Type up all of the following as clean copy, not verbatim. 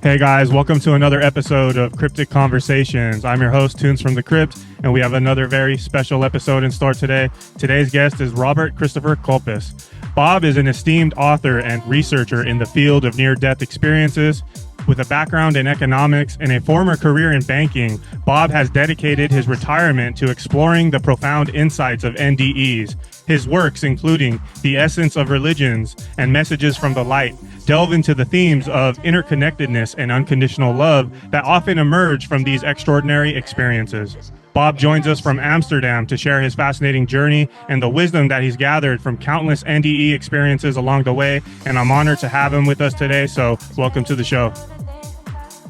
Hey guys, welcome to another episode of Cryptic Conversations. I'm your host, Tunes from the Crypt, and we have another very special episode in store today. Today's guest is Robert Christophor Coppes. Bob is an esteemed author and researcher in the field of near-death experiences. With a background in economics and a former career in banking, Bob has dedicated his retirement to exploring the profound insights of NDEs. His works, including The Essence of Religions and Messages from the Light, delve into the themes of interconnectedness and unconditional love that often emerge from these extraordinary experiences. Bob joins us from Amsterdam to share his fascinating journey and the wisdom that he's gathered from countless NDE experiences along the way, and I'm honored to have him with us today, so welcome to the show.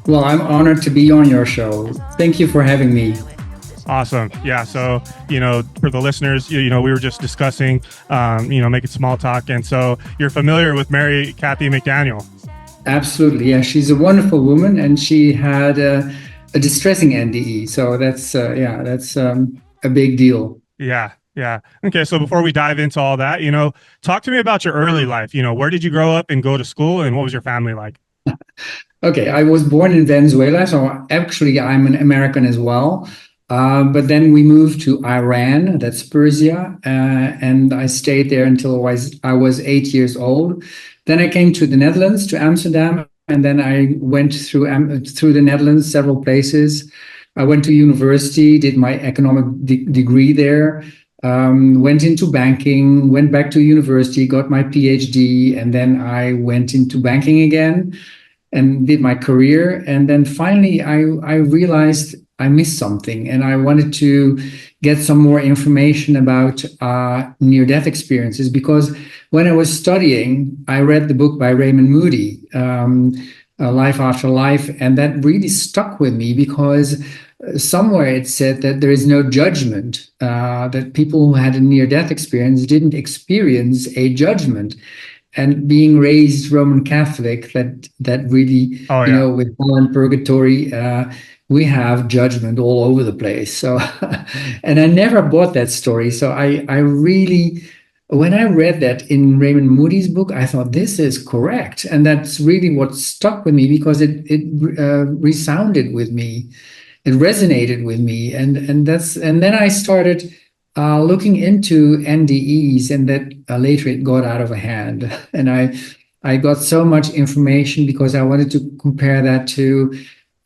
Well, I'm honored to be on your show. Thank you for having me. Awesome. Yeah. So, for the listeners, we were just discussing, making small talk. And so you're familiar with Mary Kathy McDaniel. Absolutely. Yeah. She's a wonderful woman and she had a distressing NDE. So that's a big deal. Yeah. Yeah. Okay. So before we dive into all that, talk to me about your early life. Where did you grow up and go to school, and what was your family like? Okay. I was born in Venezuela. So actually I'm an American as well. But then we moved to Iran, that's Persia, and I stayed there until I was 8 years old. Then I came to the Netherlands, to Amsterdam, and then I went through the Netherlands, several places. I went to university, did my economic degree there, went into banking, went back to university, got my PhD, and then I went into banking again and did my career. And then finally I realized I missed something, and I wanted to get some more information about near-death experiences, because when I was studying, I read the book by Raymond Moody, Life After Life, and that really stuck with me because somewhere it said that there is no judgment, that people who had a near-death experience didn't experience a judgment. And being raised Roman Catholic, that really, with hell and purgatory, we have judgment all over the place. So, and I never bought that story. So I really, when I read that in Raymond Moody's book, I thought this is correct. And that's really what stuck with me, because it resounded with me. It resonated with me. And then I started looking into NDEs, and that later it got out of hand. And I got so much information because I wanted to compare that to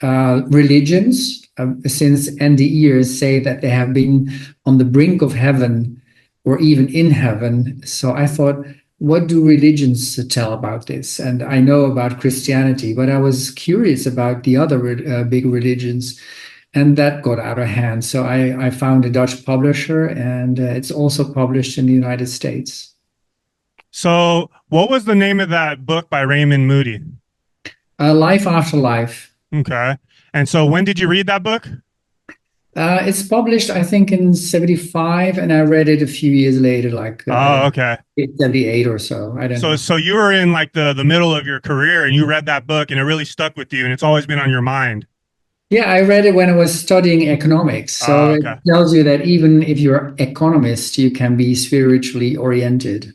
religions, since NDEs say that they have been on the brink of heaven or even in heaven. So I thought, what do religions tell about this? And I know about Christianity, but I was curious about the other big religions, and that got out of hand. So I found a Dutch publisher, and it's also published in the United States. So what was the name of that book by Raymond Moody? Life After Life. Okay. And so when did you read that book? It's published, I think, in 75, and I read it a few years later, like 78 or so. I don't know. So you were in like the middle of your career, and you read that book, and it really stuck with you, and it's always been on your mind. Yeah, I read it when I was studying economics. So It tells you that even if you're an economist, you can be spiritually oriented.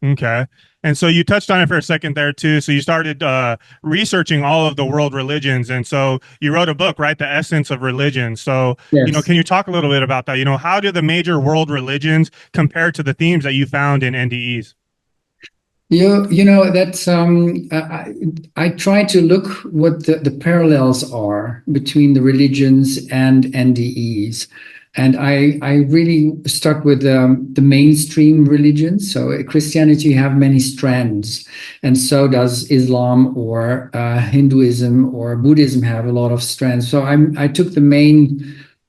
Okay. And so you touched on it for a second there too. So you started researching all of the world religions. And so you wrote a book, right? The Essence of Religions. So, yes. Can you talk a little bit about that? How do the major world religions compare to the themes that you found in NDEs? That's I try to look what the parallels are between the religions and NDEs. And I really stuck with the mainstream religions. So Christianity, you have many strands, and so does Islam or Hinduism or Buddhism have a lot of strands. So I took the main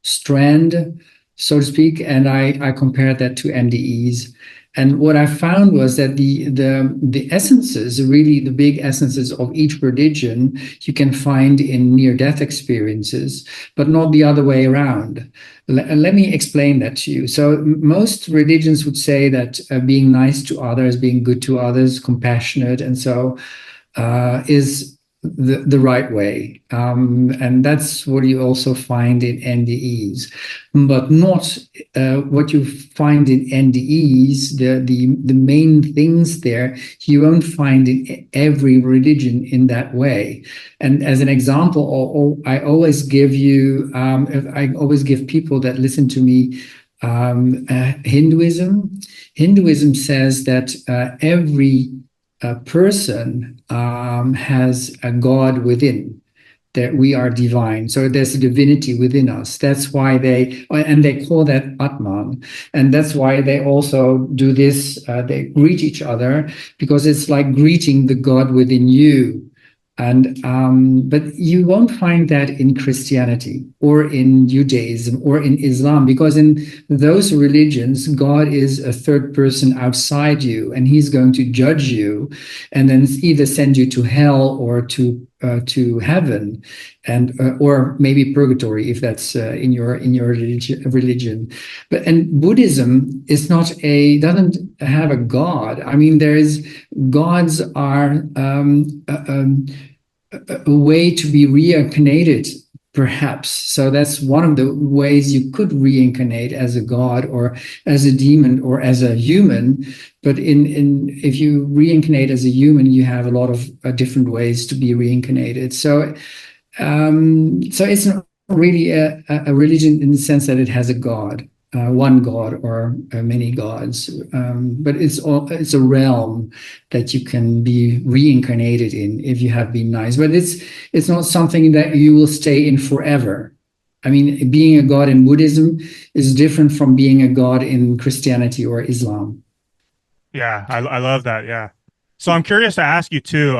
strand, so to speak, and I compared that to NDEs. And what I found was that the essences, really the big essences of each religion, you can find in near-death experiences, but not the other way around. Let me explain that to you. So most religions would say that being nice to others, being good to others, compassionate, and so is the right way. And that's what you also find in NDEs, but not what you find in NDEs, the main things there, you won't find in every religion in that way. And as an example, I always give you, I always give people that listen to me Hinduism. Hinduism says that every person has a God within, that we are divine. So there's a divinity within us. That's why they call that Atman. And that's why they also do this. They greet each other because it's like greeting the God within you. And but you won't find that in Christianity or in Judaism or in Islam, because in those religions, God is a third person outside you, and he's going to judge you, and then either send you to hell or to heaven, and or maybe purgatory if that's in your religion. And Buddhism is doesn't have a God. I mean, gods are a way to be reincarnated, perhaps. So that's one of the ways you could reincarnate, as a god or as a demon or as a human. But if you reincarnate as a human, you have a lot of different ways to be reincarnated. So it's not really a religion in the sense that it has a god. One god or many gods, but it's a realm that you can be reincarnated in if you have been nice. But it's not something that you will stay in forever. I mean, being a god in Buddhism is different from being a god in Christianity or Islam. Yeah, I love that. Yeah. So I'm curious to ask you too.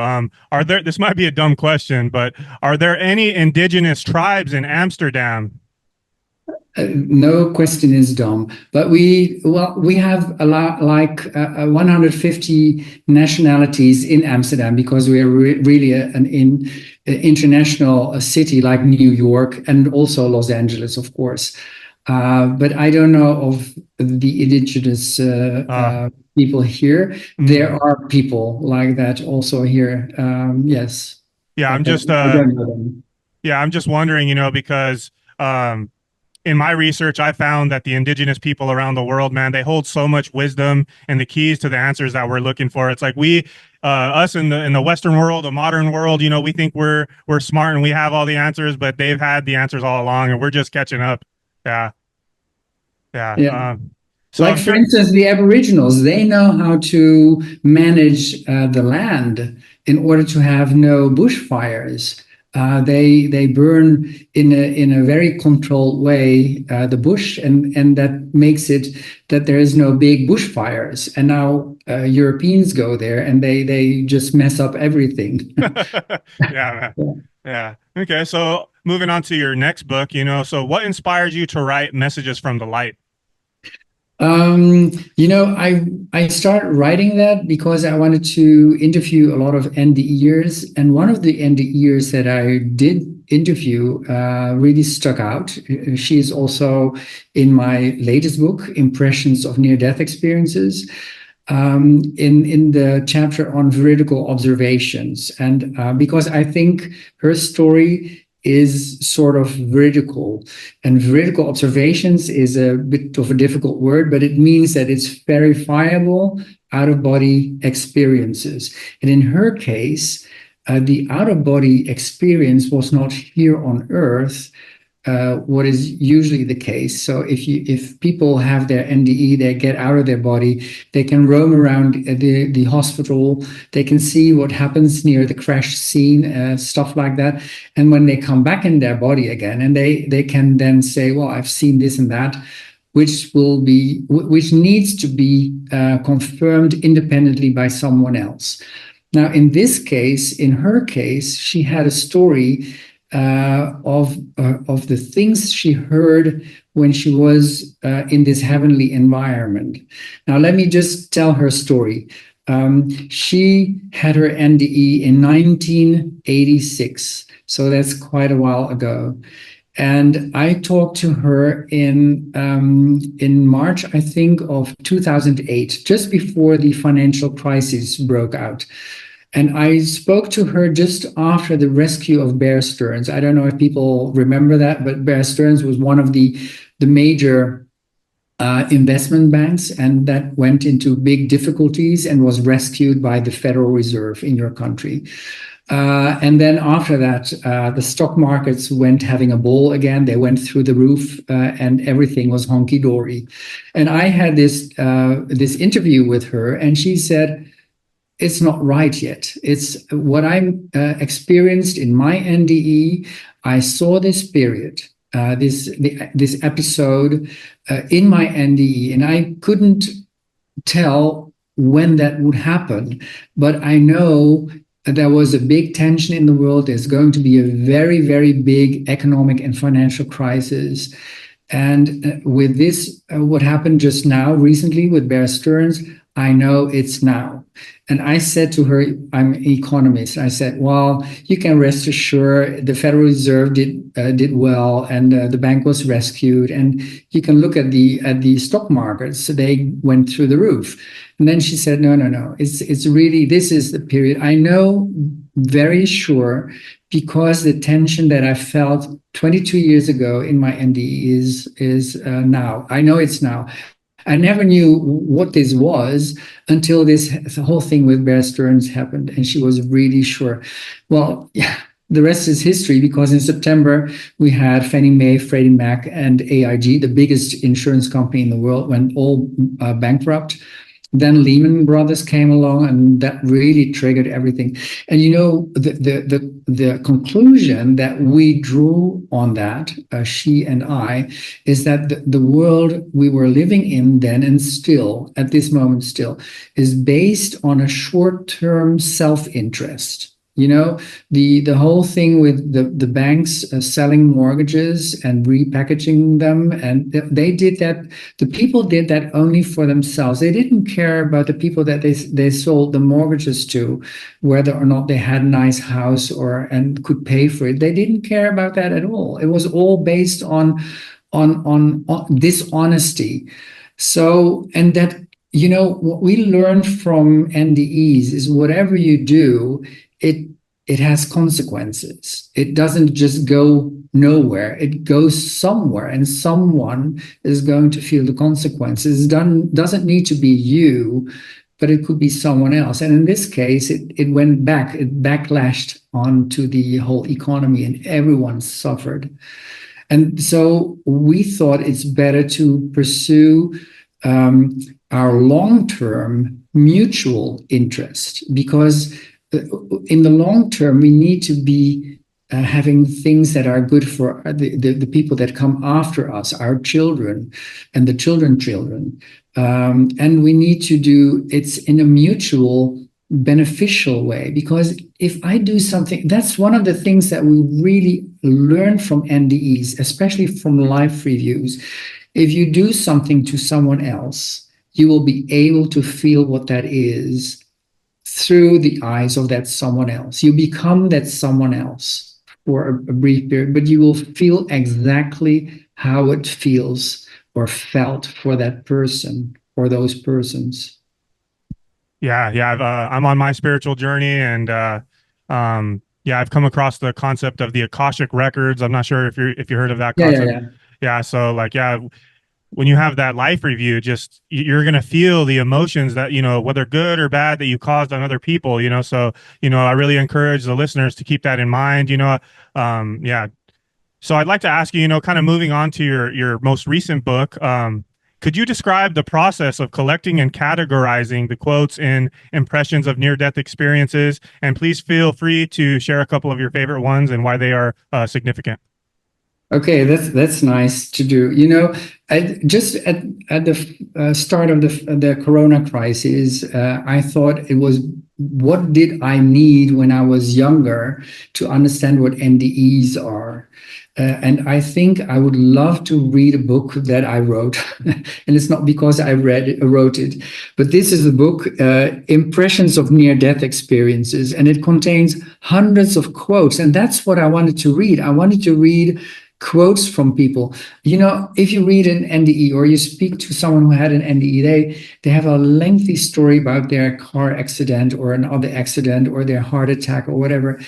This might be a dumb question, but are there any indigenous tribes in Amsterdam? No question is dumb, but we have a lot, like 150 nationalities in Amsterdam, because we are really an international city, like New York and also Los Angeles, of course. But I don't know of the indigenous people here. Mm-hmm. There are people like that also here. Yes. Yeah, I'm just I'm just wondering, because in my research, I found that the indigenous people around the world, man, they hold so much wisdom and the keys to the answers that we're looking for. It's like us in the Western world, the modern world, we think we're smart and we have all the answers, but they've had the answers all along, and we're just catching up. Yeah. So, like, for instance, the Aboriginals, they know how to manage the land in order to have no bushfires. They burn in a very controlled way the bush, and that makes it that there is no big bushfires. And now Europeans go there and they just mess up everything. Yeah, man. Yeah. Okay. So moving on to your next book, so what inspired you to write Messages from the Light? I started writing that because I wanted to interview a lot of NDEs, and one of the NDEs that I did interview really stuck out. She is also in my latest book, Impressions of Near-Death Experiences, in the chapter on veridical observations. And because I think her story is sort of veridical, and veridical observations is a bit of a difficult word, but it means that it's verifiable out-of-body experiences. And in her case, the out-of-body experience was not here on Earth, what is usually the case. So if people have their NDE, they get out of their body, they can roam around the hospital, they can see what happens near the crash scene, stuff like that. And when they come back in their body again, and they can then say, well, I've seen this and that, which needs to be confirmed independently by someone else. Now, in this case, in her case, she had a story of the things she heard when she was in this heavenly environment. Now, let me just tell her story. She had her NDE in 1986, so that's quite a while ago. And I talked to her in March, I think, of 2008, just before the financial crisis broke out. And I spoke to her just after the rescue of Bear Stearns. I don't know if people remember that, but Bear Stearns was one of the major investment banks, and that went into big difficulties and was rescued by the Federal Reserve in your country. And then after that, the stock markets went having a ball again. They went through the roof, and everything was honky dory. And I had this interview with her, and she said, "It's not right yet. It's what I experienced in my NDE. I saw this period, this episode in my NDE, and I couldn't tell when that would happen, but I know." There was a big tension in the world. There's going to be a very, very big economic and financial crisis. And with this, what happened just now, recently with Bear Stearns, I know it's now. And I said to her, I'm an economist. I said, well, you can rest assured the Federal Reserve did well, and the bank was rescued. And you can look at the stock markets. They went through the roof. And then she said, no. It's really, this is the period. I know very sure, because the tension that I felt 22 years ago in my NDE is now. I know it's now. I never knew what this was until this whole thing with Bear Stearns happened, and she was really sure. Well, yeah, the rest is history, because in September we had Fannie Mae, Freddie Mac, and AIG, the biggest insurance company in the world, went all bankrupt. Then Lehman Brothers came along, and that really triggered everything. And you know, the conclusion that we drew on that, she and I, is that the world we were living in then, and still at this moment still, is based on a short-term self-interest. You know, the whole thing with the banks selling mortgages and repackaging them, and they did that. The people did that only for themselves. They didn't care about the people that they sold the mortgages to, whether or not they had a nice house and could pay for it. They didn't care about that at all. It was all based on dishonesty. So, and that, you know, what we learned from NDEs is whatever you do, it has consequences. It doesn't just go nowhere. It goes somewhere, and someone is going to feel the consequences. It doesn't need to be you, but it could be someone else. And in this case, it went back. It backlashed onto the whole economy, and everyone suffered. And so we thought it's better to pursue our long-term mutual interest, because in the long term, we need to be having things that are good for the people that come after us, our children and the children. And we need to do it's in a mutual beneficial way, because if I do something, that's one of the things that we really learn from NDEs, especially from life reviews. If you do something to someone else, you will be able to feel what that is through the eyes of that someone else. You become that someone else for a brief period, but you will feel exactly how it feels or felt for that person or those persons. Yeah. I'm on my spiritual journey, and I've come across the concept of the Akashic Records. I'm not sure if you heard of that concept. Yeah. So when you have that life review, just you're going to feel the emotions that, you know, whether good or bad, that you caused on other people, you know. So, you know, I really encourage the listeners to keep that in mind, you know. So I'd like to ask you, you know, kind of moving on to your most recent book, could you describe the process of collecting and categorizing the quotes in Impressions of Near-Death Experiences? And please feel free to share a couple of your favorite ones and why they are significant. Okay, that's nice to do. You know, just at the start of the Corona crisis, I thought it was, what did I need when I was younger to understand what NDEs are? And I think I would love to read a book that I wrote, and it's not because I wrote it, but this is the book, Impressions of Near-Death Experiences, and it contains hundreds of quotes, and that's what I wanted to read. I wanted to read quotes from people. If you read an NDE or you speak to someone who had an NDE, they have a lengthy story about their car accident or another accident or their heart attack or whatever.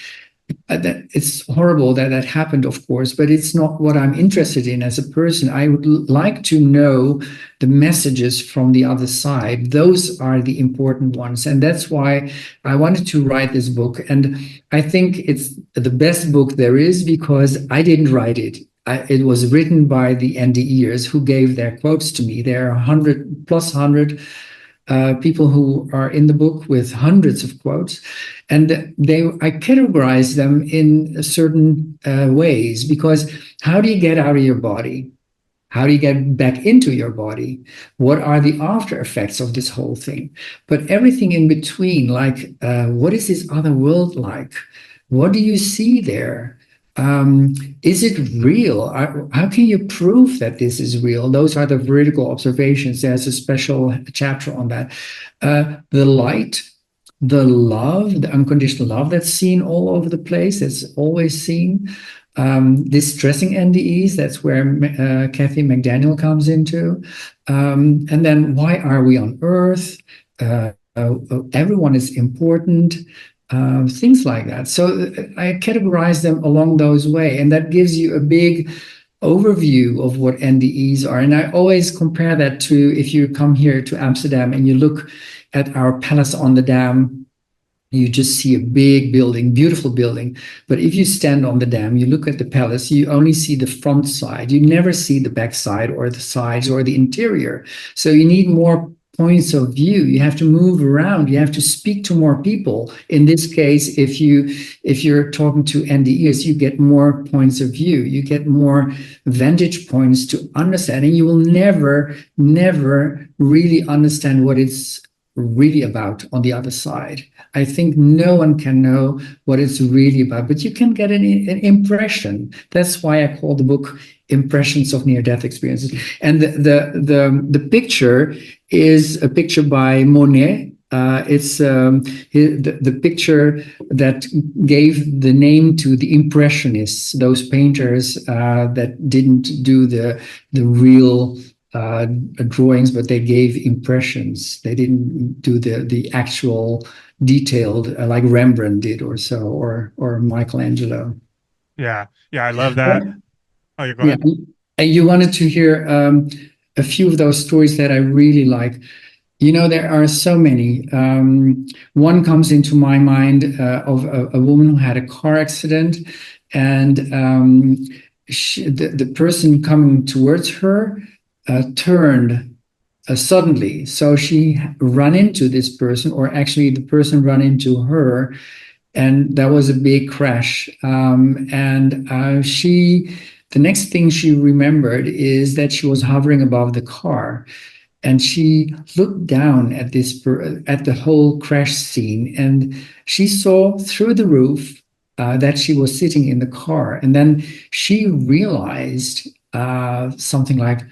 It's horrible that that happened, of course, but it's not what I'm interested in as a person. I would like to know the messages from the other side. Those are the important ones. And that's why I wanted to write this book. And I think it's the best book there is because I didn't write it. It was written by the NDEs who gave their quotes to me. There are 100 plus 100 people who are in the book with hundreds of quotes, and I categorize them in certain ways, because how do you get out of your body? How do you get back into your body? What are the after effects of this whole thing? But everything in between, like what is this other world like? What do you see there? Is it real? How can you prove that this is real? Those are the vertical observations. There's a special chapter on that. The light, the love, the unconditional love that's seen all over the place, that's always seen. Distressing NDEs, that's where Kathy McDaniel comes into. And then why are we on Earth? Everyone is important. Things like that. So I categorize them along those way, and that gives you a big overview of what NDEs are. And I always compare that to if you come here to Amsterdam and you look at our palace on the dam, you just see a big building, beautiful building. But if you stand on the dam, you look at the palace, you only see the front side. You never see the back side or the sides or the interior. So you need more points of view. You have to move around. You have to speak to more people. In this case, if you're talking to NDEs, you get more points of view. You get more vantage points to understand, and you will never really understand what it's really about on the other side. I think no one can know what it's really about, but you can get an impression. That's why I call the book Impressions of Near-Death Experiences. And the picture is a picture by Monet. It's the picture that gave the name to the Impressionists, those painters that didn't do the real drawings, but they gave impressions. They didn't do the actual detailed like Rembrandt did, or so, or Michelangelo. Yeah, I love that. Oh, you go Yeah, ahead. and you wanted to hear a few of those stories that I really like. There are so many. One comes into my mind of a woman who had a car accident, and the person coming towards her turned suddenly. So she ran into this person, or actually the person ran into her, and that was a big crash. The next thing she remembered is that she was hovering above the car, and she looked down at at the whole crash scene, and she saw through the roof that she was sitting in the car. And then she realized something like,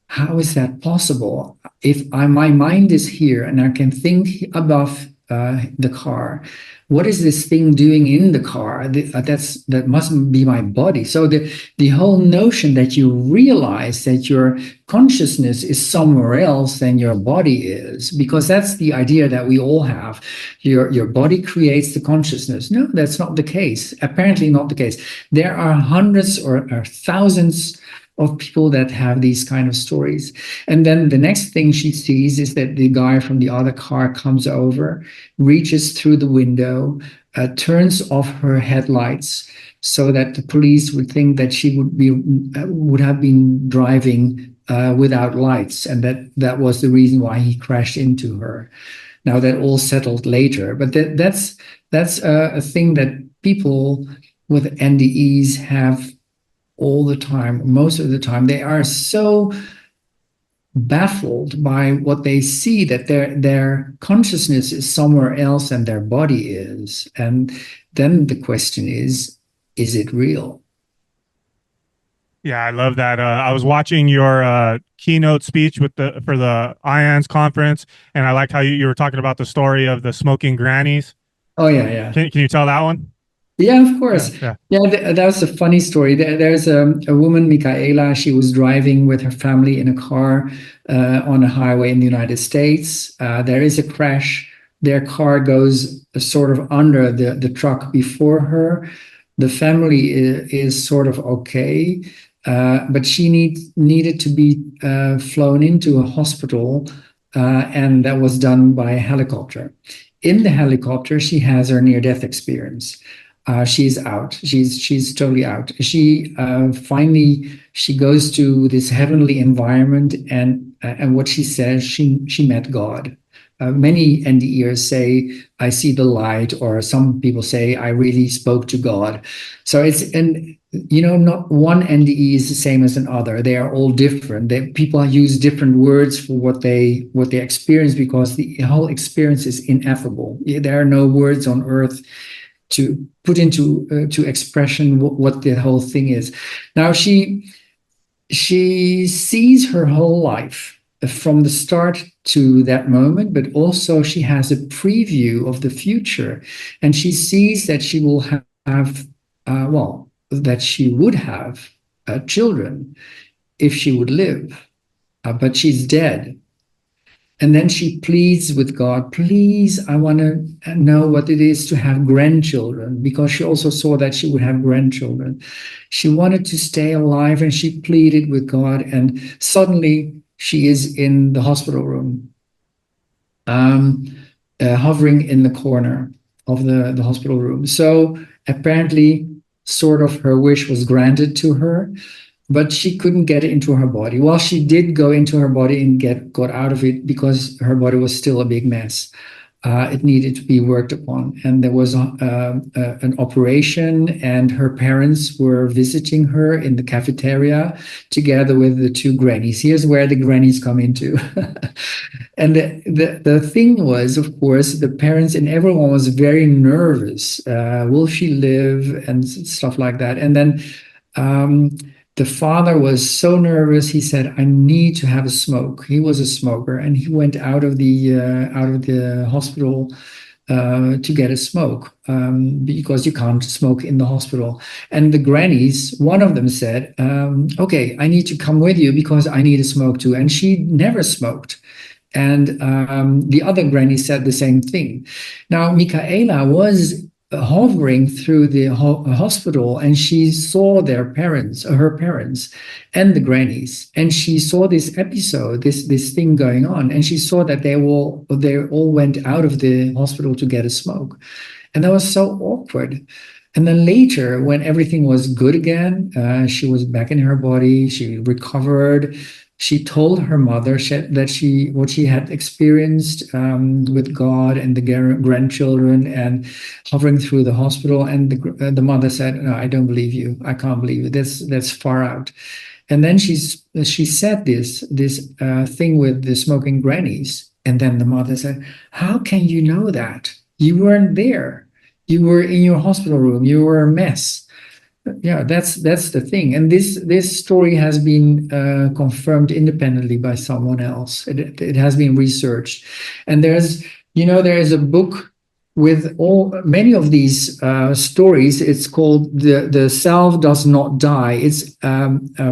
how is that possible? If my mind is here and I can think above the car, what is this thing doing in the car? That must be my body. So the whole notion that you realize that your consciousness is somewhere else than your body is, because that's the idea that we all have. Your body creates the consciousness. No, that's not the case. Apparently not the case. There are hundreds or thousands of people that have these kind of stories. And then the next thing she sees is that the guy from the other car comes over, reaches through the window, turns off her headlights so that the police would think that she would have been driving without lights, and that was the reason why he crashed into her. Now that all settled later, but that's a thing that people with NDEs have all the time. Most of the time, they are so baffled by what they see that their consciousness is somewhere else than their body is. And then the question is it real? Yeah, I love that. I was watching your keynote speech for the IONS conference, and I like how you were talking about the story of the smoking grannies. Oh yeah. Can you tell that one? Yeah, of course. Yeah. Yeah, that was a funny story. There's a woman, Michaela. She was driving with her family in a car on a highway in the United States. There is a crash. Their car goes sort of under the truck before her. The family is sort of okay, but she needed to be flown into a hospital, and that was done by a helicopter. In the helicopter, she has her near-death experience. She's out. She's totally out. She finally she goes to this heavenly environment, and what she says, she met God. Many NDEs say, "I see the light," or some people say, "I really spoke to God." So not one NDE is the same as another. They are all different. People use different words for what they experience, because the whole experience is ineffable. There are no words on earth to put into to expression what the whole thing is. Now she sees her whole life from the start to that moment, but also she has a preview of the future, and she sees that she will have that she would have children if she would live, but she's dead. And then she pleads with God, "Please, I want to know what it is to have grandchildren," because she also saw that she would have grandchildren. She wanted to stay alive, and she pleaded with God. And suddenly she is in the hospital room, hovering in the corner of the hospital room. So apparently, sort of her wish was granted to her, but she couldn't get it into her body. Well, she did go into her body and got out of it, because her body was still a big mess. It needed to be worked upon, and there was an operation, and her parents were visiting her in the cafeteria together with the two grannies. Here's where the grannies come into. And the thing was, of course, the parents and everyone was very nervous. Will she live, and stuff like that. And then the father was so nervous. He said, "I need to have a smoke." He was a smoker, and he went out of the hospital to get a smoke, because you can't smoke in the hospital. And the grannies, one of them said, "Okay, I need to come with you because I need a smoke too." And she never smoked. And the other granny said the same thing. Now, Michaela was hovering through the hospital, and she saw her parents and the grannies, and she saw this episode, this thing going on, and she saw that they all went out of the hospital to get a smoke, and that was so awkward. And then later, when everything was good again, she was back in her body, she recovered. She told her mother that what she had experienced with God and the grandchildren and hovering through the hospital. And the mother said, "No, I don't believe you. I can't believe it. That's far out." And then she said this thing with the smoking grannies. And then the mother said, "How can you know that? You weren't there. You were in your hospital room. You were a mess." Yeah, that's the thing. And this story has been confirmed independently by someone else. It has been researched, and there is a book with many of these stories. It's called "The Self Does Not Die." It's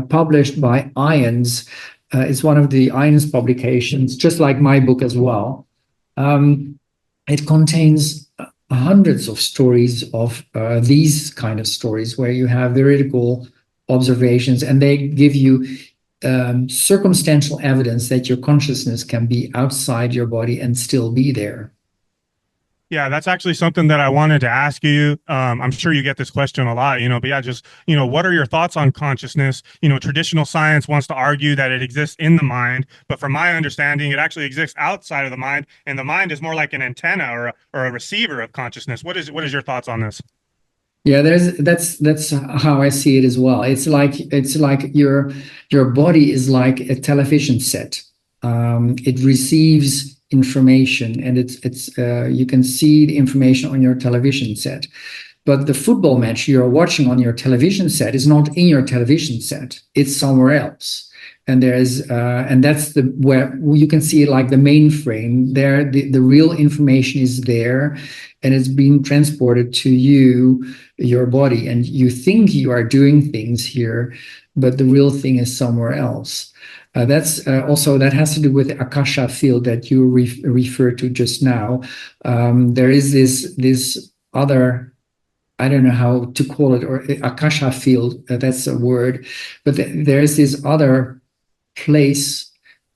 published by Irons. It's one of the Irons publications, just like my book as well. It contains hundreds of stories of these kind of stories where you have veridical observations, and they give you circumstantial evidence that your consciousness can be outside your body and still be there. Yeah, that's actually something that I wanted to ask you. I'm sure you get this question a lot, but yeah, just, what are your thoughts on consciousness? Traditional science wants to argue that it exists in the mind, but from my understanding, it actually exists outside of the mind, and the mind is more like an antenna or a receiver of consciousness. What is your thoughts on this? Yeah, that's how I see it as well. It's like your body is like a television set. It receives information, and it's you can see the information on your television set. but the football match you're watching on your television set is not in your television set. It's somewhere else. And that's where you can see like the mainframe there. The real information is there, and it's being transported to your body, and you think you are doing things here, but the real thing is somewhere else. That's also that has to do with the Akasha field that you referred to just now. There is this other, I don't know how to call it, or Akasha field. That's a word, but there is this other place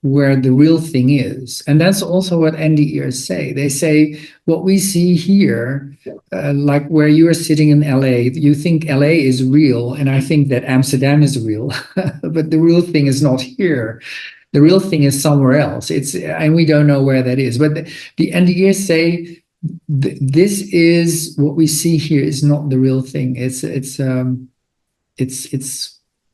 where the real thing is. And that's also what NDEs say. They say what we see here, like where you are sitting in LA, you think LA is real, and I think that Amsterdam is real, but the real thing is not here. The real thing is somewhere else. And we don't know where that is. But the NDEs say this is what we see here is not the real thing. It's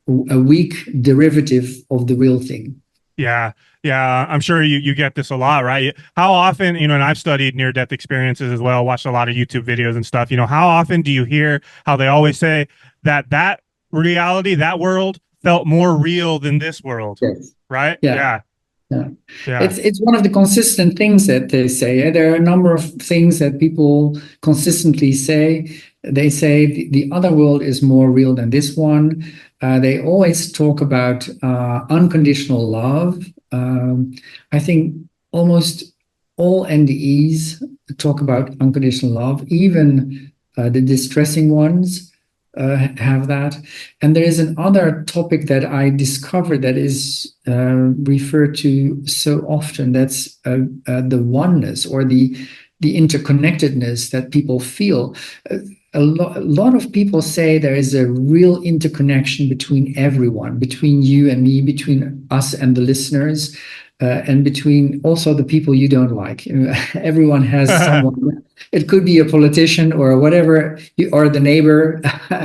a weak derivative of the real thing. Yeah. I'm sure you get this a lot, right? How often, and I've studied near-death experiences as well, watched a lot of YouTube videos and stuff. How often do you hear how they always say that reality, that world felt more real than this world, yes. Right? Yeah. It's one of the consistent things that they say. There are a number of things that people consistently say. They say the other world is more real than this one. They always talk about unconditional love. I think almost all NDEs talk about unconditional love. Even the distressing ones have that. And there is another topic that I discovered that is referred to so often. That's the oneness, or the interconnectedness that people feel. A lot of people say there is a real interconnection between everyone, between you and me, between us and the listeners, and between also the people you don't like. Everyone has someone. It could be a politician or whatever, or the neighbor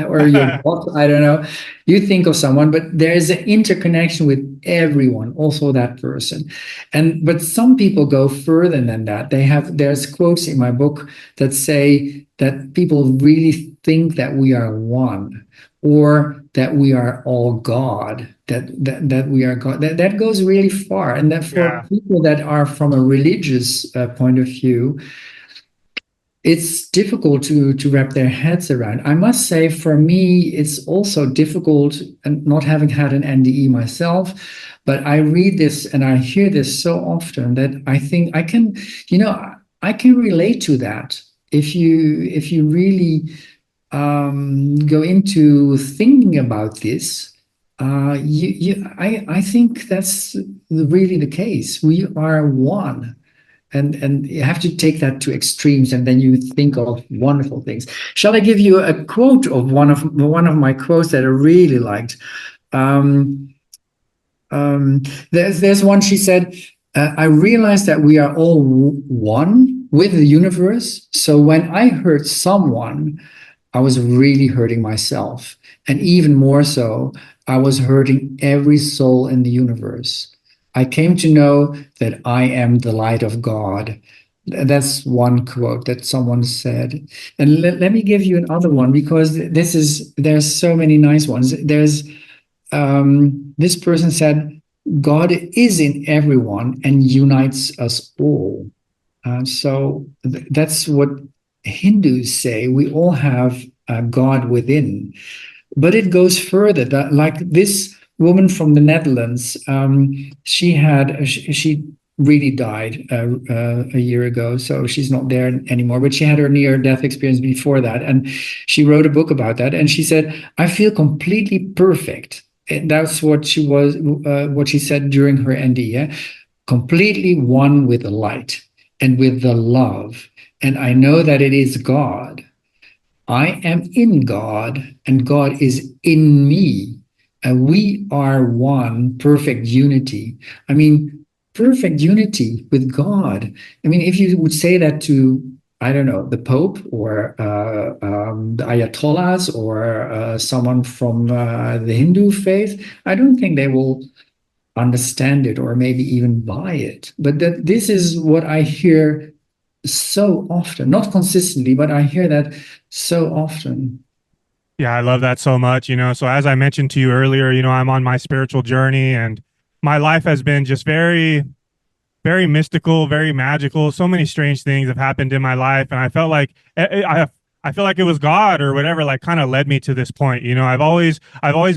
or your boss. I don't know. You think of someone, but there is an interconnection with everyone, also that person. But some people go further than that. There's quotes in my book that say that people really think that we are one, or that we are all God, that we are God. That goes really far. And that for people that are from a religious point of view, it's difficult to wrap their heads around. I must say, for me, it's also difficult, and not having had an NDE myself, but I read this and I hear this so often that I think I can relate to that. If you really go into thinking about this, I think that's really the case. We are one. And you have to take that to extremes, and then you think of wonderful things. Shall I give you a quote of one of my quotes that I really liked? There's one. She said, "I realized that we are all one with the universe. So when I hurt someone, I was really hurting myself, and even more so, I was hurting every soul in the universe. I came to know that I am the light of God." That's one quote that someone said. And let me give you another one, because there's so many nice ones. There's this person said, "God is in everyone and unites us all." So that's what Hindus say. We all have God within. But it goes further. Like this woman from the Netherlands, she really died a year ago, so she's not there anymore. But she had her near-death experience before that, and she wrote a book about that. And she said, "I feel completely perfect." And that's what she said during her NDE. "Completely one with the light and with the love, and I know that it is God. I am in God, and God is in me. And we are one, perfect unity." I mean, perfect unity with God. I mean, if you would say that to, I don't know, the Pope, or the Ayatollahs, or someone from the Hindu faith, I don't think they will understand it, or maybe even buy it. But this is what I hear so often, not consistently, but I hear that so often. Yeah, I love that so much. So as I mentioned to you earlier, I'm on my spiritual journey, and my life has been just very, very mystical, very magical. So many strange things have happened in my life, and I felt like I feel like it was God or whatever, like kind of led me to this point. I've always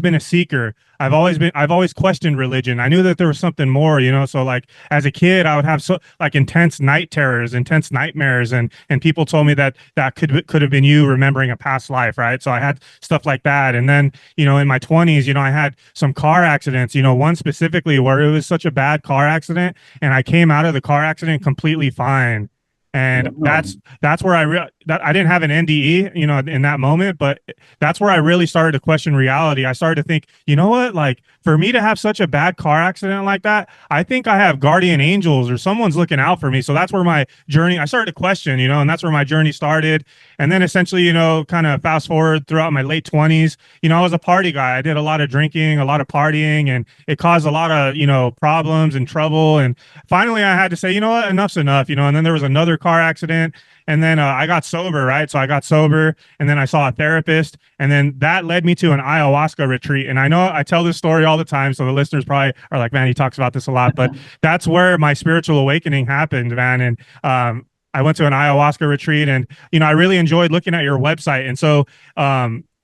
been a seeker. I've always questioned religion. I knew that there was something more. So like as a kid, I would have so like intense night terrors, intense nightmares, and people told me that that could have been you remembering a past life, right? So I had stuff like that, and then in my 20s, I had some car accidents. One specifically where it was such a bad car accident and I came out of the car accident completely fine. And Wow. that's where that I didn't have an NDE, in that moment, but that's where I really started to question reality. I started to think, you know what, like for me to have such a bad car accident like that, I think I have guardian angels or someone's looking out for me. So that's where my journey, I started to question, and that's where my journey started. And then essentially, kind of fast forward throughout my late 20s, I was a party guy. I did a lot of drinking, a lot of partying, and it caused a lot of, problems and trouble. And finally, I had to say, you know what, enough's enough, and then there was another car accident. And then I got sober, right? So I got sober and then I saw a therapist. And then that led me to an ayahuasca retreat. And I know I tell this story all the time. So the listeners probably are like, man, he talks about this a lot. But that's where my spiritual awakening happened, man. And I went to an ayahuasca retreat and, I really enjoyed looking at your website. And so,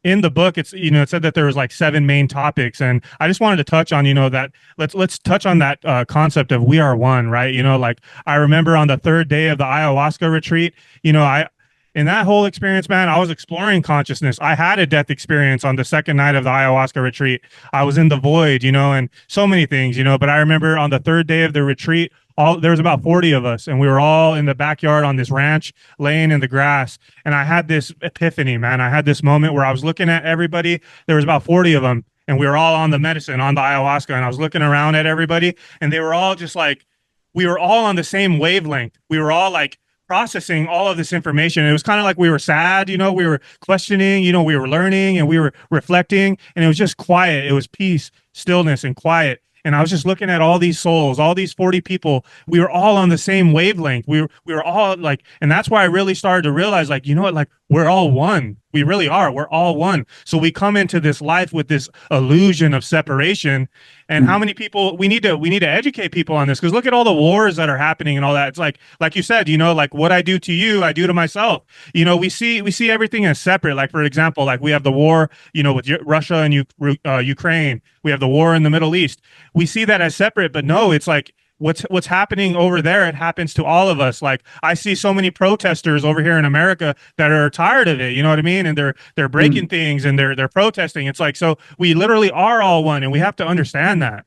in the book, it's, it said that there was like 7 main topics. And I just wanted to touch on, that let's touch on that concept of we are one, right? Like I remember on the 3rd day of the ayahuasca retreat, I in that whole experience, man, I was exploring consciousness. I had a death experience on the 2nd night of the ayahuasca retreat. I was in the void, and so many things, but I remember on the 3rd day of the retreat, there was about 40 of us, and we were all in the backyard on this ranch laying in the grass. And I had this epiphany, man. I had this moment where I was looking at everybody. There was about 40 of them, and we were all on the medicine, on the ayahuasca, and I was looking around at everybody, and they were all just like, we were all on the same wavelength. We were all like processing all of this information. It was kind of like we were sad, we were questioning, we were learning and we were reflecting, and it was just quiet. It was peace, stillness, and quiet. And I was just looking at all these souls, all these 40 people. We were all on the same wavelength. We were all like, and that's why I really started to realize, like, you know what, like we're all one. We really are. We're all one. So we come into this life with this illusion of separation. And how many people we need to educate people on this, because look at all the wars that are happening and all that. It's like you said, like what I do to you, I do to myself. We see everything as separate. Like for example, like we have the war, with Russia and Ukraine. We have the war in the Middle East. We see that as separate, but no, it's like what's happening over there, it happens to all of us. Like I see so many protesters over here in America that are tired of it, you know what I mean? And they're breaking Mm. things and they're protesting. It's like, so we literally are all one, and we have to understand that.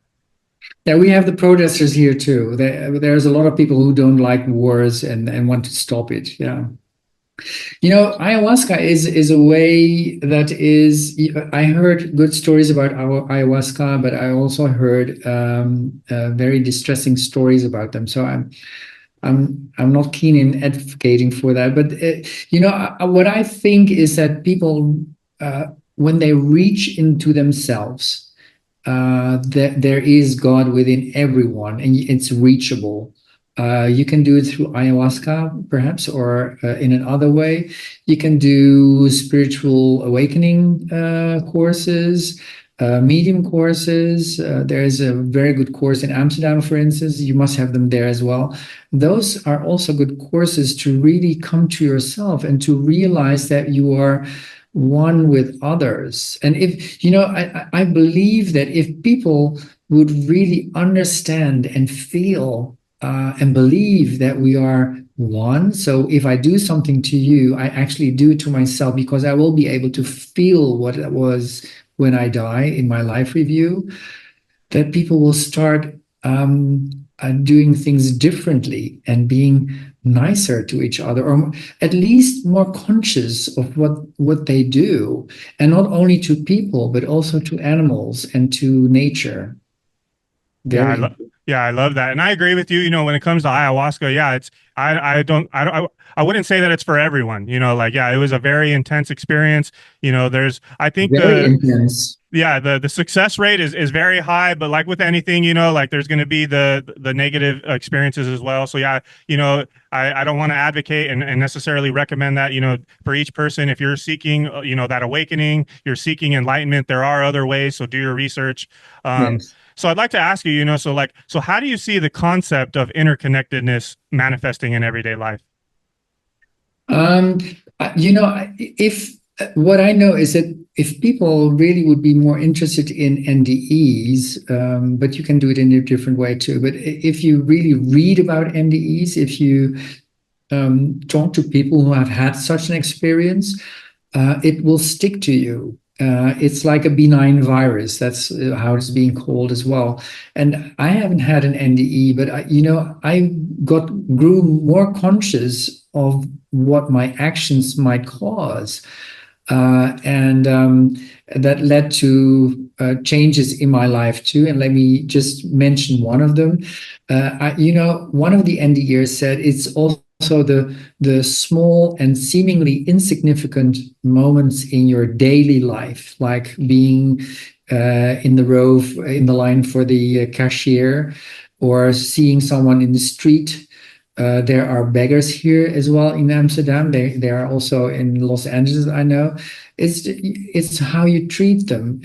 Yeah, we have the protesters here too. There's a lot of people who don't like wars and want to stop it. Yeah. Ayahuasca is a way that is. I heard good stories about our ayahuasca, but I also heard very distressing stories about them. So I'm not keen in advocating for that. But what I think is that people, when they reach into themselves, there is God within everyone, and it's reachable. You can do it through ayahuasca, perhaps, or in another way. You can do spiritual awakening courses, medium courses. There is a very good course in Amsterdam, for instance. You must have them there as well. Those are also good courses to really come to yourself and to realize that you are one with others. And if, I believe that if people would really understand and feel and believe that we are one. So if I do something to you, I actually do it to myself, because I will be able to feel what it was when I die in my life review, that people will start doing things differently and being nicer to each other, or at least more conscious of what they do, and not only to people but also to animals and to nature. Yeah, Very yeah, I love that, and I agree with you. When it comes to ayahuasca, yeah, it's I wouldn't say that it's for everyone. Like, yeah, it was a very intense experience. I think very intense. yeah, the success rate is very high, but like with anything, like there's going to be the negative experiences as well. So yeah, I don't want to advocate and necessarily recommend that, for each person. If you're seeking, that awakening, you're seeking enlightenment, there are other ways. So do your research. Yes. So I'd like to ask you, so how do you see the concept of interconnectedness manifesting in everyday life? Um, if what I know is that if people really would be more interested in NDEs, but you can do it in a different way too. But if you really read about NDEs, if you talk to people who have had such an experience, it will stick to you. It's like a benign virus. That's how it's being called as well. And I haven't had an NDE, but I grew more conscious of what my actions might cause, and that led to changes in my life too. And let me just mention one of them. One of the NDEs said it's also the small and seemingly insignificant moments in your daily life, like being in the line for the cashier, or seeing someone in the street. There are beggars here as well in Amsterdam. They are also in Los Angeles, I know. It's how you treat them.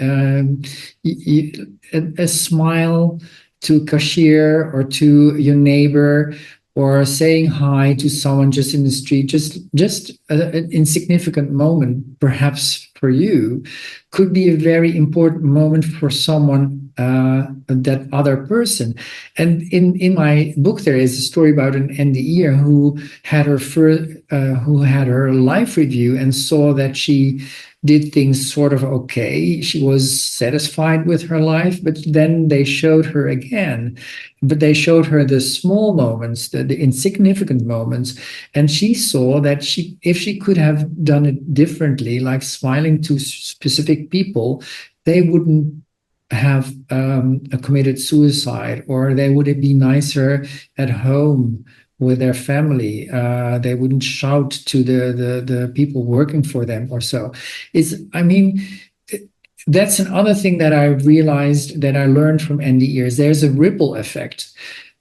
A smile to a cashier or to your neighbor, or saying hi to someone just in the street, just an insignificant moment, perhaps for you, could be a very important moment for someone, that other person. And in my book, there is a story about an NDE who had her life review and saw that she did things sort of okay. She was satisfied with her life, but then they showed her again. But they showed her the small moments, the insignificant moments, and she saw that if she could have done it differently, like smiling to specific people, they wouldn't have committed suicide, or they would be nicer at home with their family. They wouldn't shout to the people working for them or so. That's another thing that I realized, that I learned from NDEs. There's a ripple effect.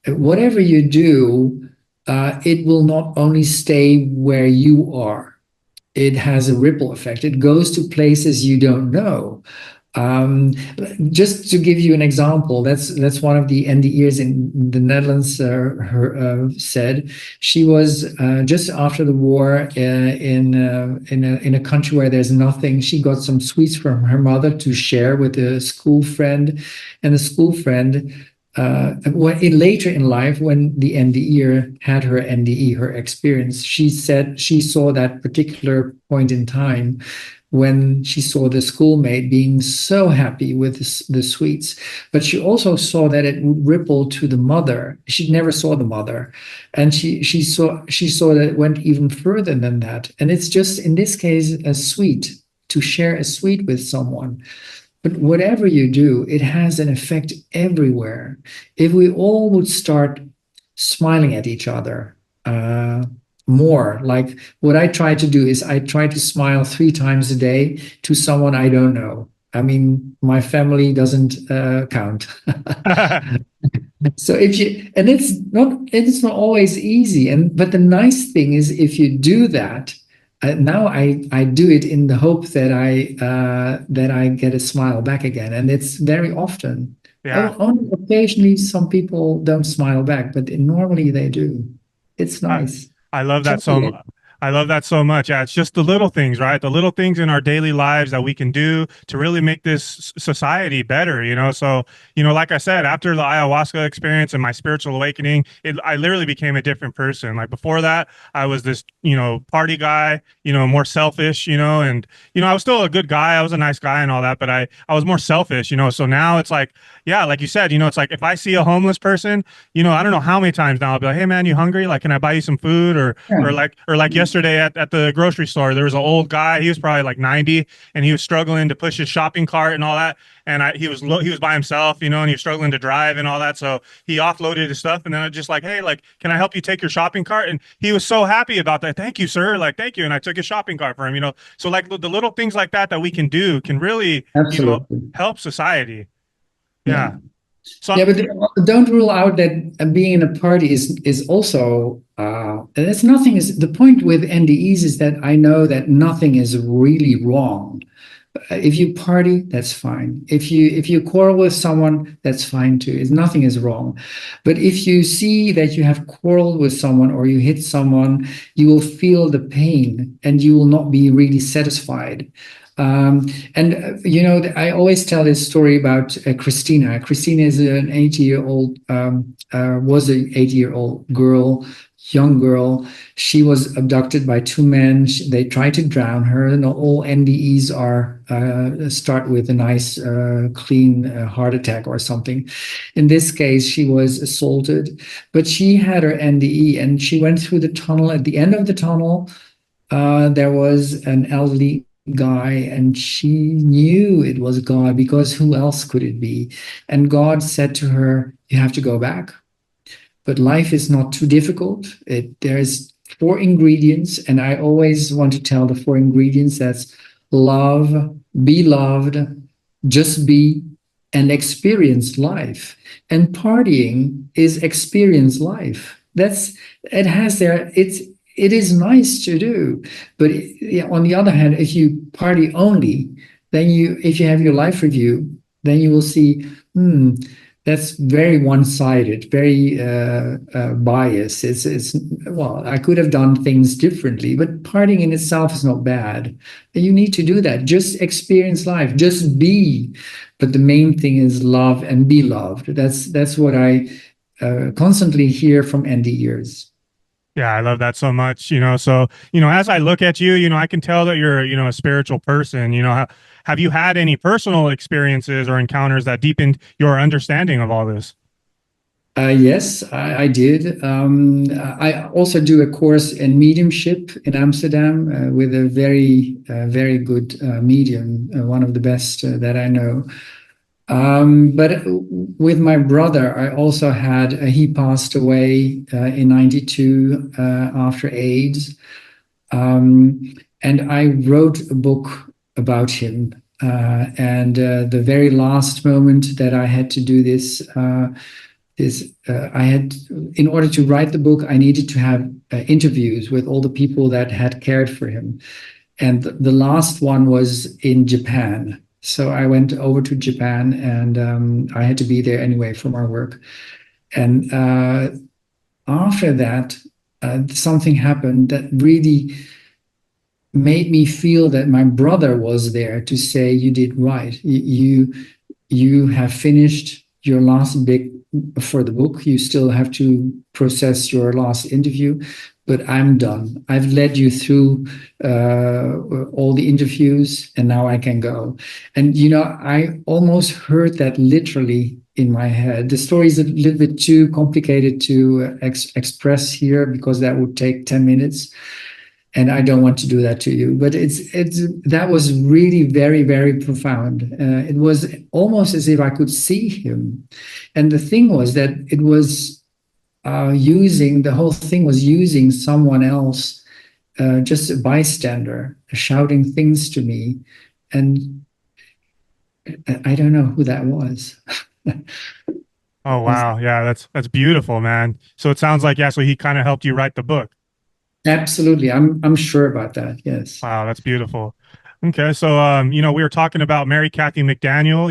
Whatever you do, it will not only stay where you are. It has a ripple effect. It goes to places you don't know. Just to give you an example, that's one of the NDEs in the Netherlands. Said she was just after the war in a country where there's nothing. She got some sweets from her mother to share with a school friend, and the school friend. Later in life, when the NDE had her NDE, her experience, she said she saw that particular point in time when she saw the schoolmate being so happy with the sweets. But she also saw that it would ripple to the mother. She never saw the mother. And she saw that it went even further than that. And it's just, in this case, a sweet, to share a sweet with someone. But whatever you do, it has an effect everywhere. If we all would start smiling at each other, more, like what I try to do is I try to smile 3 times a day to someone I don't know. I mean, my family doesn't count. So it's not always easy. But the nice thing is, if you do that, now I do it in the hope that I get a smile back again, and it's very often. Yeah. Only occasionally some people don't smile back, but normally they do. It's nice. I love that Try it. I love that so much. Yeah, it's just the little things, right? The little things in our daily lives that we can do to really make this society better, So, like I said, after the ayahuasca experience and my spiritual awakening, I literally became a different person. Like before that, I was this, party guy, more selfish, and, I was still a good guy. I was a nice guy and all that, but I was more selfish, So now it's like, yeah, like you said, it's like if I see a homeless person, I don't know how many times now I'll be like, hey man, you hungry? Like, can I buy you some food? Or Yeah. like yesterday, yesterday at the grocery store. There was an old guy. He was probably like 90, and he was struggling to push his shopping cart and all that. And he was by himself, and he was struggling to drive and all that. So he offloaded his stuff, and then I just like, hey, like, can I help you take your shopping cart? And he was so happy about that. Thank you, sir. Like, thank you. And I took his shopping cart for him. So like the little things like that we can do can really, Absolutely. help society. Yeah. Yeah. So Yeah, but don't rule out that being in a party is also that's nothing is the point with NDEs is that I know that nothing is really wrong. If you party, that's fine. If you quarrel with someone, that's fine too. Nothing is wrong. But if you see that you have quarreled with someone or you hit someone, you will feel the pain and you will not be really satisfied. I always tell this story about Christina. Christina is an 80-year-old, was an 80-year-old girl, young girl. She was abducted by two men. They tried to drown her. And all NDEs start with a nice, clean heart attack or something. In this case, she was assaulted, but she had her NDE and she went through the tunnel. At the end of the tunnel, there was an elderly guy, and she knew it was God, because who else could it be? And God said to her, you have to go back, but life is not too difficult. There's 4 ingredients, and I always want to tell the 4 ingredients. That's love, be loved, just be, and experience life. And partying is experience life. It is nice to do, but on the other hand, if you party only, then if you have your life review, then you will see, that's very one-sided, very biased. Well, I could have done things differently, but partying in itself is not bad. You need to do that. Just experience life. Just be. But the main thing is love and be loved. That's what I constantly hear from NDEs. yeah, I love that so much. So, as I look at you, I can tell that you're, a spiritual person. Have you had any personal experiences or encounters that deepened your understanding of all this? Yes, I did. I also do a course in mediumship in Amsterdam with a very good medium, one of the best that I know. But with my brother, I also he passed away in 92 after AIDS. And I wrote a book about him. And the very last moment that I had to do this, in order to write the book, I needed to have interviews with all the people that had cared for him. And the last one was in Japan. So I went over to Japan, and I had to be there anyway from our work. And after that, something happened that really made me feel that my brother was there to say, you did right. You have finished your last bit for the book. You still have to process your last interview, but I'm done. I've led you through all the interviews, and now I can go. And, I almost heard that literally in my head. The story is a little bit too complicated to express here, because that would take 10 minutes. And I don't want to do that to you, but that was really very, very profound. It was almost as if I could see him. And the thing was that it was the whole thing was using someone else, just a bystander, shouting things to me. And I don't know who that was. Oh, wow. Yeah, that's beautiful, man. So it sounds like, so he kind of helped you write the book. Absolutely. I'm sure about that. Yes. Wow, that's beautiful. Okay, so we were talking about Mary Cathy McDaniel,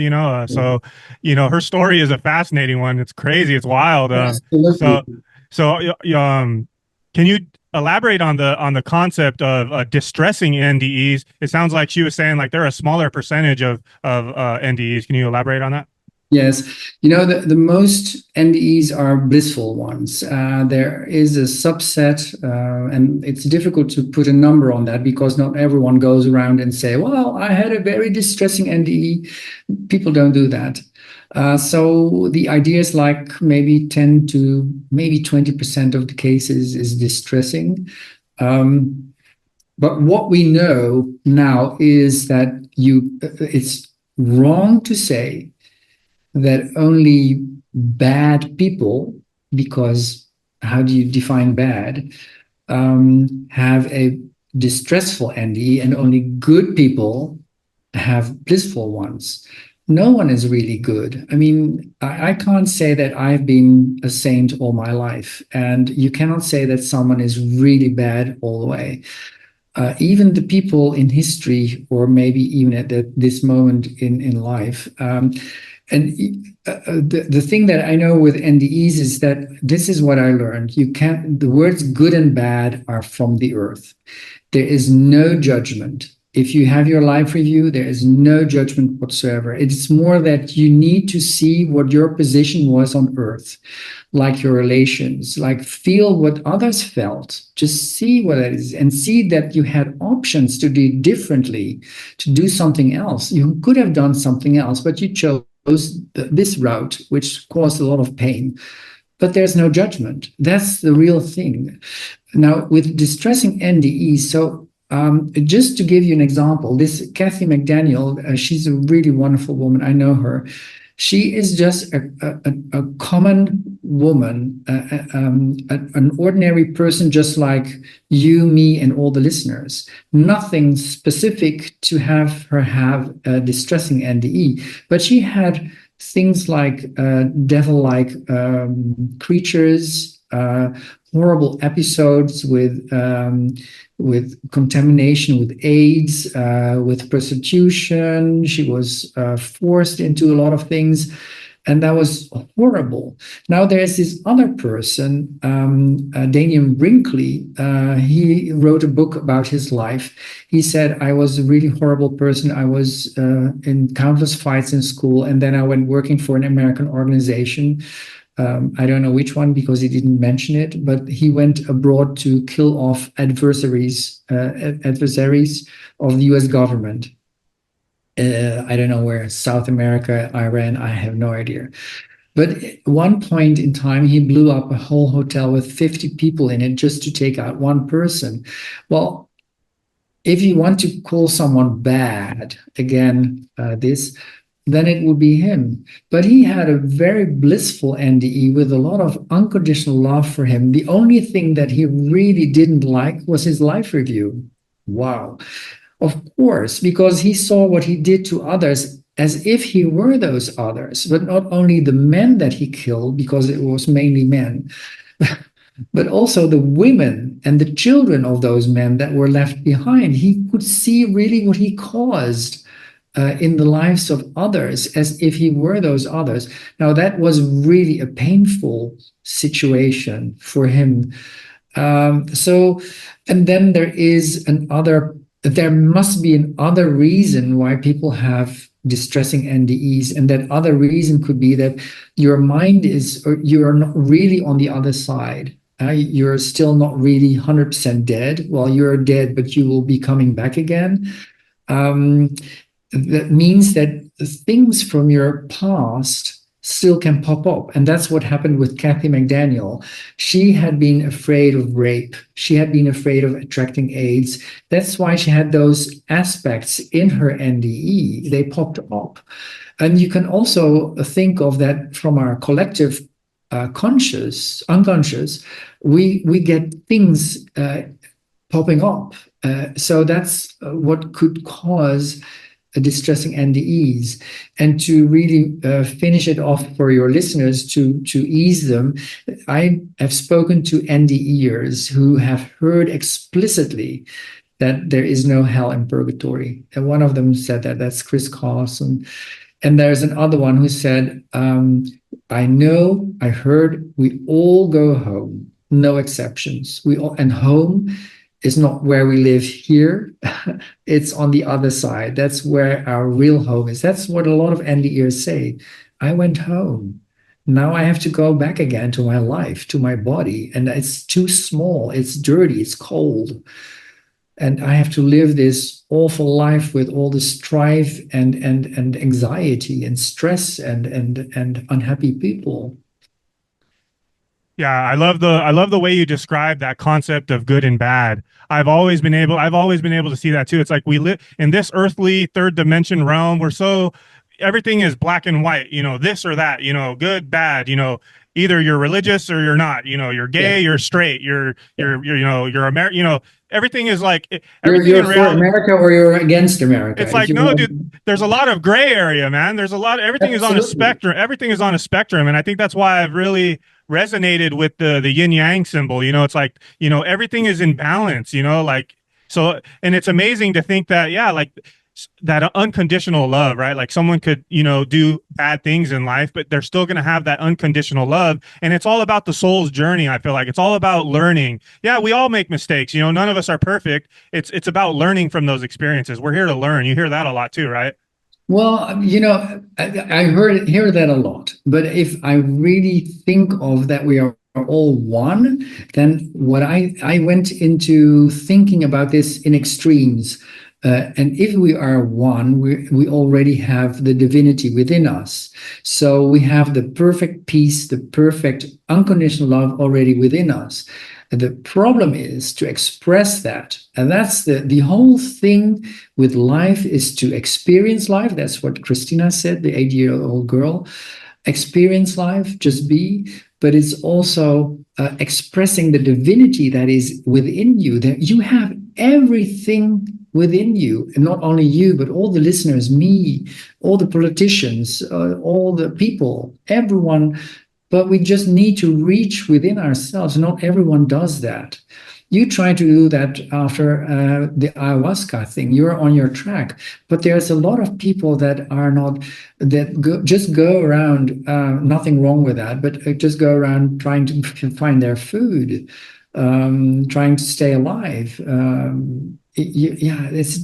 her story is a fascinating one. It's crazy, it's wild. Absolutely. Can you elaborate on the concept of distressing NDEs? It sounds like she was saying like they're a smaller percentage of NDEs. Can you elaborate on that? Yes, the most NDEs are blissful ones. There is a subset, and it's difficult to put a number on that, because not everyone goes around and say, well, I had a very distressing NDE. People don't do that. So the idea is like maybe 10 to maybe 20% of the cases is distressing. But what we know now is that it's wrong to say that only bad people, because how do you define bad, have a distressful NDE, and only good people have blissful ones. No one is really good. I mean, I can't say that I've been a saint all my life, and you cannot say that someone is really bad all the way. Even the people in history, or maybe even at this moment in life. The thing that I know with NDEs is that this is what I learned. The words good and bad are from the earth. There is no judgment. If you have your life review, there is no judgment whatsoever. It's more that you need to see what your position was on earth, like your relations, like feel what others felt. Just see what it is and see that you had options to do differently, to do something else. You could have done something else, but you chose this route, which caused a lot of pain. But there's no judgment. That's the real thing. Now, with distressing NDEs, so just to give you an example, this Kathy McDaniel, she's a really wonderful woman. I know her. She is just a common woman, an ordinary person, just like you, me, and all the listeners. Nothing specific to have her have a distressing NDE, but she had things like devil-like creatures, horrible episodes with contamination, with AIDS, with prostitution. She was forced into a lot of things, and that was horrible. Now there's this other person, Daniel Brinkley. He wrote a book about his life. He said, I was a really horrible person. I was in countless fights in school, and then I went working for an American organization. I don't know which one because he didn't mention it, but he went abroad to kill off adversaries of the US government. I don't know where, South America, Iran, I have no idea. But at one point in time, he blew up a whole hotel with 50 people in it just to take out one person. Well, if you want to call someone bad, again, then it would be him. But he had a very blissful NDE with a lot of unconditional love for him. The only thing that he really didn't like was his life review. Wow. Of course, because he saw what he did to others as if he were those others, but not only the men that he killed, because it was mainly men, but also the women and the children of those men that were left behind. He could see really what he caused in the lives of others as if he were those others. Now, that was really a painful situation for him. And then there must be another reason why people have distressing NDEs, and that other reason could be that your mind you're not really on the other side. You're still not really 100% dead. Well, you're dead, but you will be coming back again. That means that things from your past still can pop up. And that's what happened with Kathy McDaniel. She had been afraid of rape. She had been afraid of attracting AIDS. That's why she had those aspects in her NDE. They popped up. And you can also think of that from our collective unconscious, we get things popping up. So that's what could cause distressing NDEs. And to really finish it off for your listeners, to ease them, I have spoken to NDEers who have heard explicitly that there is no hell and purgatory. And one of them said that's Chris Carlson. And there's another one who said, I heard we all go home, no exceptions. And home is not where we live here. It's on the other side. That's where our real home is. That's what a lot of NDEers say. I went home. Now I have to go back again to my life, to my body. And it's too small. It's dirty. It's cold. And I have to live this awful life with all the strife and anxiety and stress and unhappy people. Yeah, I love the way you describe that concept of good and bad. I've always been able to see that too. It's like we live in this earthly third dimension realm. We're so everything is black and white, this or that, good, bad, either you're religious or you're not, you're gay, Yeah, you're straight, yeah. you're American, everything is like everything You're in for reality. America or you're against America. It's If like, you no, dude, want, there's a lot of gray area, man. There's a lot, everything is on a absolutely. spectrum. Everything is on a spectrum. And I think that's why I've really resonated with the yin yang symbol. It's like, everything is in balance, like, so, and it's amazing to think that, yeah, like that unconditional love, right? Like someone could, do bad things in life, but they're still going to have that unconditional love. And it's all about the soul's journey. I feel like it's all about learning. Yeah, we all make mistakes. None of us are perfect. It's about learning from those experiences. We're here to learn. You hear that a lot too, right? Well, I hear that a lot. But if I really think of that we are all one, then what I went into thinking about this in extremes. And if we are one, we already have the divinity within us. So we have the perfect peace, the perfect unconditional love already within us. The problem is to express that. And that's the whole thing with life is to experience life. That's what Christina said, the 8-year-old girl. Experience life, just be. But it's also expressing the divinity that is within you. That you have everything within you, and not only you, but all the listeners, me, all the politicians, all the people, everyone, but we just need to reach within ourselves. Not everyone does that. You try to do that after the ayahuasca thing. You're on your track, but there's a lot of people that are not, just go around. Nothing wrong with that, but just go around trying to find their food, trying to stay alive. Yeah, it's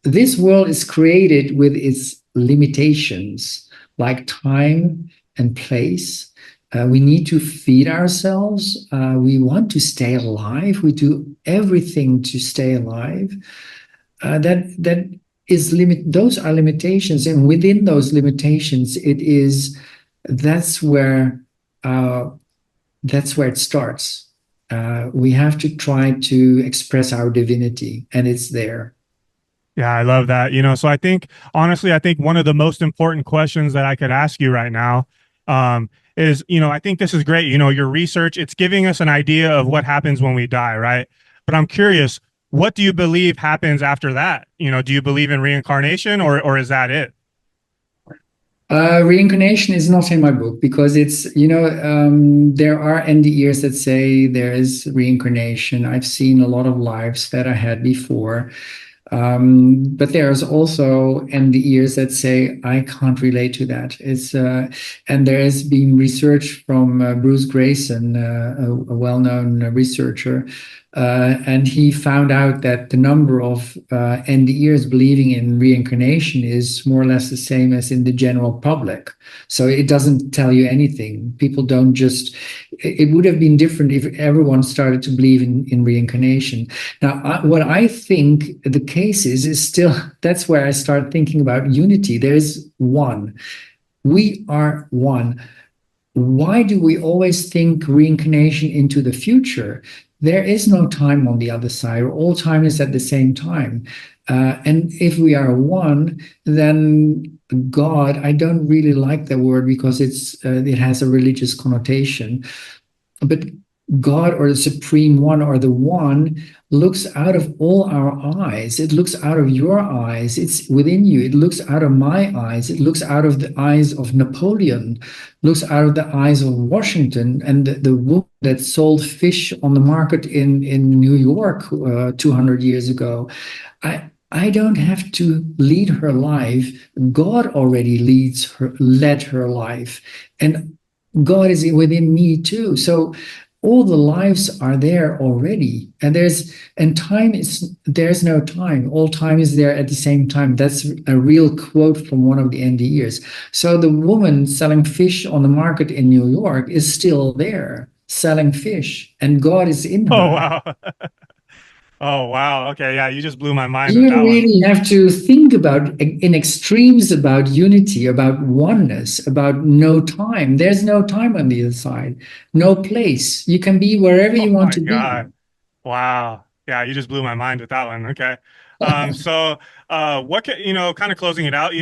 this world is created with its limitations, like time and place. We need to feed ourselves. We want to stay alive. We do everything to stay alive. That is limit. Those are limitations, and within those limitations, it is that's where uh, that's where it starts. We have to try to express our divinity, and it's there. Yeah, I love that. So I think, honestly, I think one of the most important questions that I could ask you right now is, I think this is great. Your research, it's giving us an idea of what happens when we die, right? But I'm curious, what do you believe happens after that? Do you believe in reincarnation or is that it? Reincarnation is not in my book because there are NDEs that say there is reincarnation. I've seen a lot of lives that I had before. But there's also NDEs that say I can't relate to that. And there has been research from Bruce Grayson, a well-known researcher, and he found out that the number of NDEs believing in reincarnation is more or less the same as in the general public. So it doesn't tell you anything. People don't just. It would have been different if everyone started to believe in reincarnation. Now, what I think the case is still, that's where I start thinking about unity. There is one. We are one. Why do we always think reincarnation into the future? There is no time on the other side. All time is at the same time. And if we are one, then God, I don't really like the word because it has a religious connotation. But God or the Supreme One or the One looks out of all our eyes. It looks out of your eyes. It's within you. It looks out of my eyes. It looks out of the eyes of Napoleon, looks out of the eyes of Washington and the woman that sold fish on the market in New York 200 years ago. I don't have to lead her life. God already led her life. And God is within me too. So all the lives are there already. And there's no time. All time is there at the same time. That's a real quote from one of the NDEs. So the woman selling fish on the market in New York is still there selling fish, and God is in Oh, her. wow. Oh, wow. Okay. Yeah. You just blew my mind with You that one. really have to think about in extremes about unity, about oneness, about no time. There's no time on the other side, no place. You can be wherever Oh you want my to be. God. Wow. Yeah. You just blew my mind with that one. Okay. So, what can, kind of closing it out,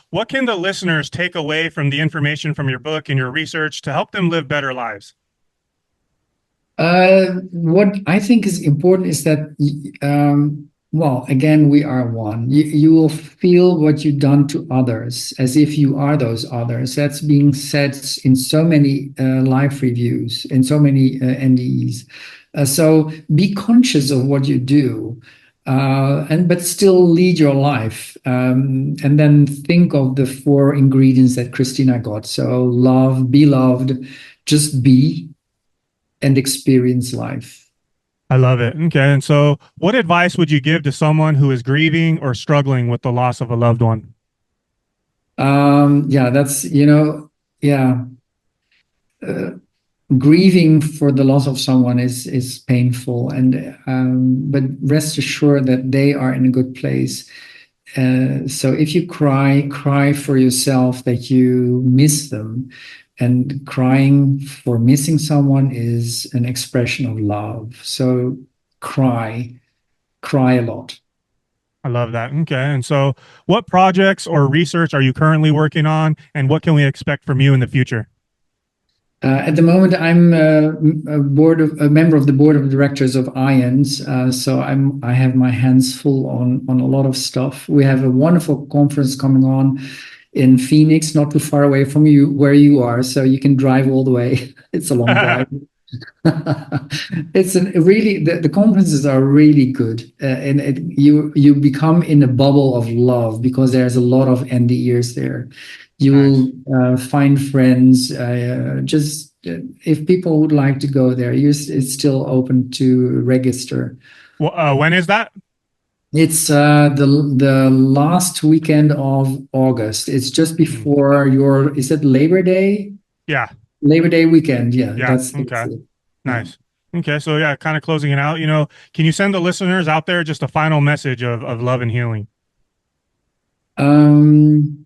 what can the listeners take away from the information from your book and your research to help them live better lives? What I think is important is that, well, again, we are one. You will feel what you've done to others as if you are those others. That's being said in so many life reviews, in so many NDEs. So be conscious of what you do, and but still lead your life. And then think of the four ingredients that Christina got. So love, be loved, just be and experience life. I love it. Okay. And so, what advice would you give to someone who is grieving or struggling with the loss of a loved one? Yeah, that's, yeah, uh, grieving for the loss of someone is painful, and but rest assured that they are in a good place. So if you cry, cry for yourself that you miss them, and crying for missing someone is an expression of love. So cry, cry a lot. I love that. Okay. And so, what projects or research are you currently working on, and what can we expect from you in the future? At the moment, I'm a member of the board of directors of IONS, so I have my hands full on a lot of stuff. We have a wonderful conference coming on in Phoenix, not too far away from you where you are, so you can drive all the way. It's a long drive. It's really the conferences are really good, and you become in a bubble of love because there's a lot of NDEs there. You Nice. will find friends. Just if people would like to go there, it's still open to register. Well, when is that? It's the last weekend of August. It's just Mhm. before your, is it Labor Day? Yeah. Labor Day weekend. Yeah, Yeah. that's Okay. it. Yeah. Nice. Okay. So, yeah, kind of closing it out, can you send the listeners out there just a final message of love and healing? Um,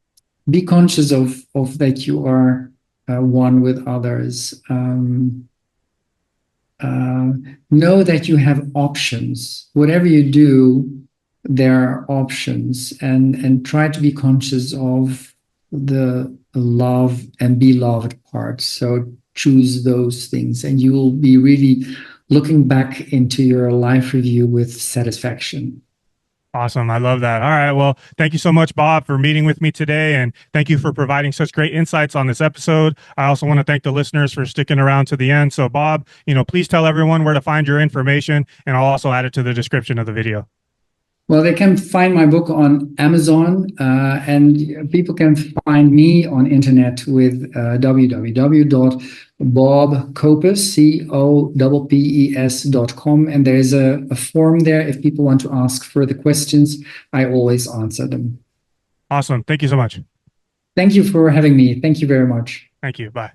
be conscious of that you are one with others. Uh, know that you have options. Whatever you do, there are options, and try to be conscious of the love and be loved part. So choose those things, and you will be really looking back into your life review with satisfaction. Awesome. I love that. All right. Well, thank you so much, Bob, for meeting with me today. And thank you for providing such great insights on this episode. I also want to thank the listeners for sticking around to the end. So, Bob, please tell everyone where to find your information, and I'll also add it to the description of the video. Well, they can find my book on Amazon, and people can find me on internet with www.bobcoppes.com, and there's a form there. If people want to ask further questions, I always answer them. Awesome. Thank you so much. Thank you for having me. Thank you very much. Thank you. Bye.